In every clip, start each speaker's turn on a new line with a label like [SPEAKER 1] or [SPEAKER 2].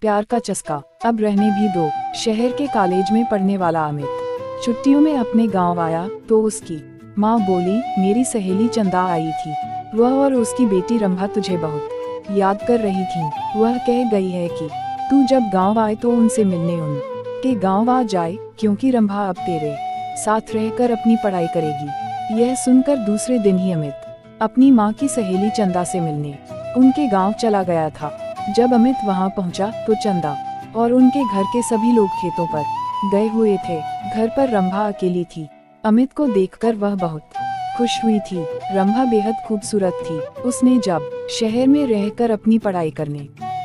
[SPEAKER 1] प्यार का चस्का, अब रहने भी दो। शहर के कॉलेज में पढ़ने वाला अमित छुट्टियों में अपने गांव आया तो उसकी माँ बोली, मेरी सहेली चंदा आई थी, वह और उसकी बेटी रंभा तुझे बहुत याद कर रही थी। वह कह गई है कि तू जब गांव आए तो उनसे मिलने उनके गांव आ जाए, क्योंकि रंभा अब तेरे साथ रहकर अपनी पढ़ाई करेगी। यह सुनकर दूसरे दिन ही अमित अपनी माँ की सहेली चंदा से मिलने उनके गांव चला गया था। जब अमित वहां पहुंचा तो चंदा और उनके घर के सभी लोग खेतों पर गए हुए थे। घर पर रंभा अकेली थी। अमित को देखकर वह बहुत खुश हुई थी। रंभा बेहद खूबसूरत थी। उसने जब शहर में रहकर अपनी पढ़ाई करने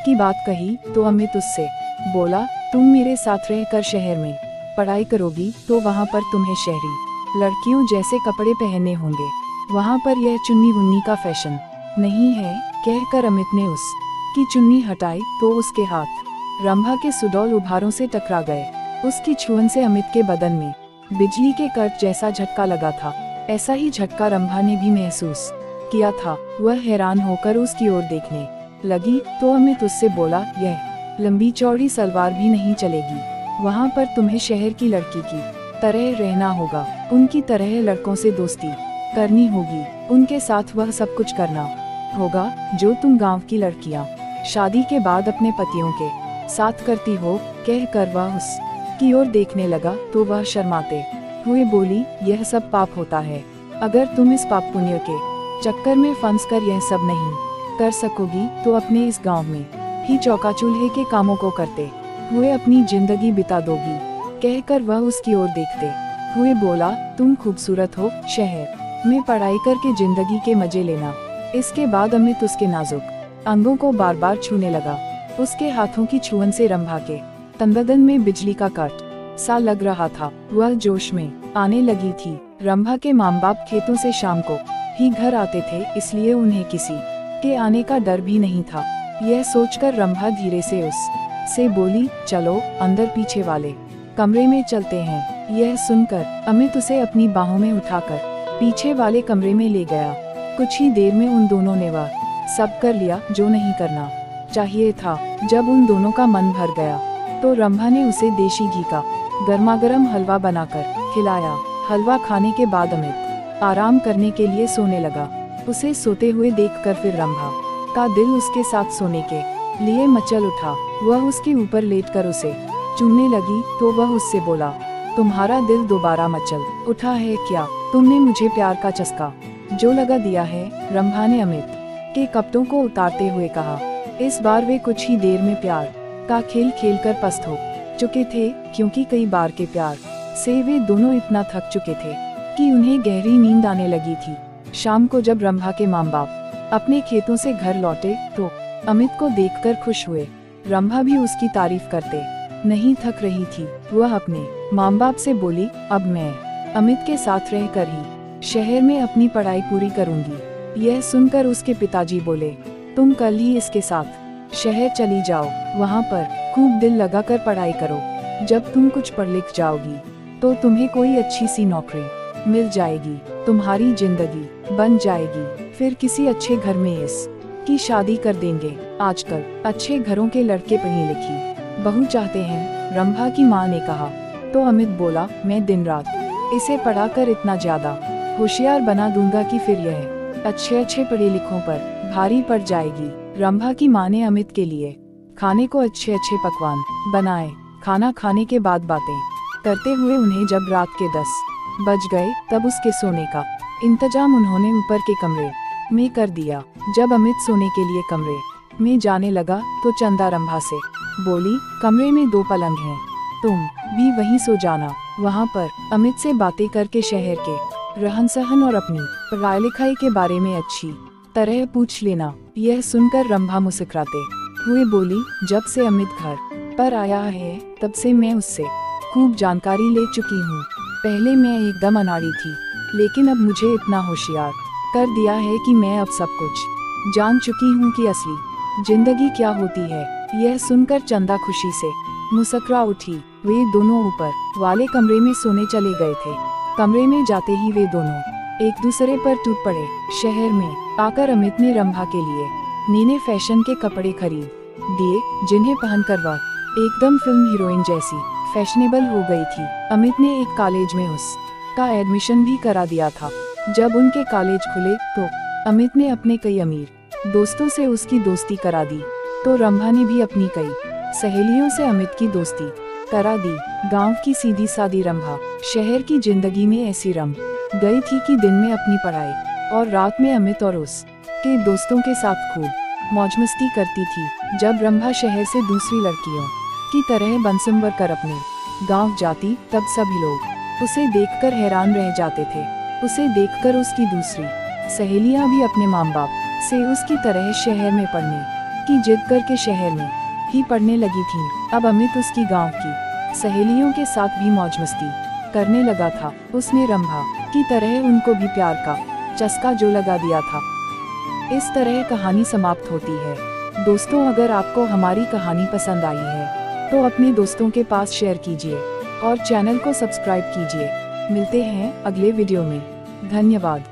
[SPEAKER 1] की बात कही तो अमित उससे बोला, तुम मेरे साथ रहकर शहर में पढ़ाई करोगी तो वहाँ पर तुम्हें शहरी लड़कियों जैसे कपड़े पहनने होंगे, वहाँ पर यह चुन्नी वुन्नी का फैशन नहीं है। कहकर अमित ने उसकी चुन्नी हटाई तो उसके हाथ रंभा के सुडौल उभारों से टकरा गए। उसकी छुअन से अमित के बदन में बिजली के कट जैसा झटका लगा था। ऐसा ही झटका रंभा ने भी महसूस किया था। वह हैरान होकर उसकी ओर देखने लगी तो अमित उससे बोला, यह लंबी चौड़ी सलवार भी नहीं चलेगी, वहाँ पर तुम्हें शहर की लड़की की तरह रहना होगा, उनकी तरह लड़कों से दोस्ती करनी होगी, उनके साथ वह सब कुछ करना होगा जो तुम गांव की लड़कियां शादी के बाद अपने पतियों के साथ करती हो। कहकर वह उसकी ओर देखने लगा तो वह शर्माते हुए बोली, यह सब पाप होता है, अगर तुम इस पाप पुण्य के चक्कर में फंस कर यह सब नहीं कर सकोगी तो अपने इस गांव में ही चौका चूल्हे के कामों को करते हुए अपनी जिंदगी बिता दोगी। कहकर वह उसकी ओर देखते हुए बोला, तुम खूबसूरत हो, शहर में पढ़ाई करके जिंदगी के मजे लेना। इसके बाद अमित उसके नाजुक अंगों को बार बार छूने लगा। उसके हाथों की छुअन से रंभा के तन में बिजली का कट सा लग रहा था। वह जोश में आने लगी थी। रंभा के माँ बाप खेतों से शाम को ही घर आते थे, इसलिए उन्हें किसी के आने का डर भी नहीं था। यह सोचकर रंभा धीरे से उससे बोली, चलो अंदर पीछे वाले कमरे में चलते हैं। यह सुनकर अमित उसे अपनी बाहों में उठाकर पीछे वाले कमरे में ले गया। कुछ ही देर में उन दोनों ने वह सब कर लिया जो नहीं करना चाहिए था। जब उन दोनों का मन भर गया तो रंभा ने उसे देशी घी का गर्मागर्म हलवा बनाकर खिलाया। हलवा खाने के बाद अमित आराम करने के लिए सोने लगा। उसे सोते हुए देखकर फिर रंभा का दिल उसके साथ सोने के लिए मचल उठा। वह उसके ऊपर लेटकर उसे चूमने लगी तो वह उससे बोला, तुम्हारा दिल दोबारा मचल उठा है क्या? तुमने मुझे प्यार का चस्का जो लगा दिया है। रंभा ने अमित के कपड़ों को उतारते हुए कहा। इस बार वे कुछ ही देर में प्यार का खेल खेलकर पस्त हो चुके थे, क्योंकि कई बार के प्यार से वे दोनों इतना थक चुके थे कि उन्हें गहरी नींद आने लगी थी। शाम को जब रंभा के माँ बाप अपने खेतों से घर लौटे तो अमित को देखकर खुश हुए। रंभा भी उसकी तारीफ करते नहीं थक रही थी। वह अपने माँ बाप से बोली, अब मैं अमित के साथ रहकर ही शहर में अपनी पढ़ाई पूरी करूंगी। यह सुनकर उसके पिताजी बोले, तुम कल ही इसके साथ शहर चली जाओ, वहाँ पर खूब दिल लगाकर पढ़ाई करो। जब तुम कुछ पढ़ लिख जाओगी तो तुम्हें कोई अच्छी सी नौकरी मिल जाएगी, तुम्हारी जिंदगी बन जाएगी, फिर किसी अच्छे घर में इसकी शादी कर देंगे। आजकल अच्छे घरों के लड़के पढ़ी लिखी बहू चाहते हैं, रंभा की माँ ने कहा। तो अमित बोला, मैं दिन रात इसे पढ़ाकर इतना ज्यादा होशियार बना दूंगा कि फिर यह अच्छे अच्छे पढ़े लिखों पर भारी पड़ जाएगी। रंभा की माँ ने अमित के लिए खाने को अच्छे अच्छे पकवान बनाए। खाना खाने के बाद बातें करते हुए उन्हें जब रात के 10 बज गए तब उसके सोने का इंतजाम उन्होंने ऊपर के कमरे में कर दिया। जब अमित सोने के लिए कमरे में जाने लगा तो चंदा रंभा से बोली, कमरे में 2 पलंग हैं, तुम भी वहीं सो जाना। वहाँ पर अमित से बातें करके शहर के रहन सहन और अपनी पढ़ाई लिखाई के बारे में अच्छी तरह पूछ लेना। यह सुनकर रंभा मुस्कुराते हुए बोली, जब से अमित घर पर आया है तब से मैं उससे खूब जानकारी ले चुकी हूँ। पहले मैं एकदम अनाड़ी थी, लेकिन अब मुझे इतना होशियार कर दिया है कि मैं अब सब कुछ जान चुकी हूँ कि असली जिंदगी क्या होती है। यह सुनकर चंदा खुशी से मुस्कुरा उठी। वे दोनों ऊपर वाले कमरे में सोने चले गए थे। कमरे में जाते ही वे दोनों एक दूसरे पर टूट पड़े। शहर में आकर अमित ने रंभा के लिए नए फैशन के कपड़े खरीद दिए जिन्हें पहनकर वह एकदम फिल्म हीरोइन जैसी फैशनेबल हो गई थी। अमित ने एक कॉलेज में उसका एडमिशन भी करा दिया था। जब उनके कॉलेज खुले तो अमित ने अपने कई अमीर दोस्तों से उसकी दोस्ती करा दी, तो रंभा ने भी अपनी कई सहेलियों से अमित की दोस्ती करा दी। गांव की सीधी सादी रंभा शहर की जिंदगी में ऐसी रम गई थी कि दिन में अपनी पढ़ाई और रात में अमित और उसके दोस्तों के साथ खूब मौज मस्ती करती थी। जब रंभा शहर से दूसरी लड़कियों की तरह बनसंवर कर अपने गांव जाती, तब सभी लोग उसे देखकर हैरान रह जाते थे। उसे देखकर उसकी दूसरी सहेलियां भी अपने माँ बाप से उसकी तरह शहर में पढ़ने की जिद करके शहर में ही पढ़ने लगी थीं। अब अमित उसकी गांव की सहेलियों के साथ भी मौज मस्ती करने लगा था। उसने रंभा की तरह उनको भी प्यार का चस्का जो लगा दिया था। इस तरह कहानी समाप्त होती है। दोस्तों, अगर आपको हमारी कहानी पसंद आई है तो अपने दोस्तों के पास शेयर कीजिए और चैनल को सब्सक्राइब कीजिए। मिलते हैं अगले वीडियो में। धन्यवाद।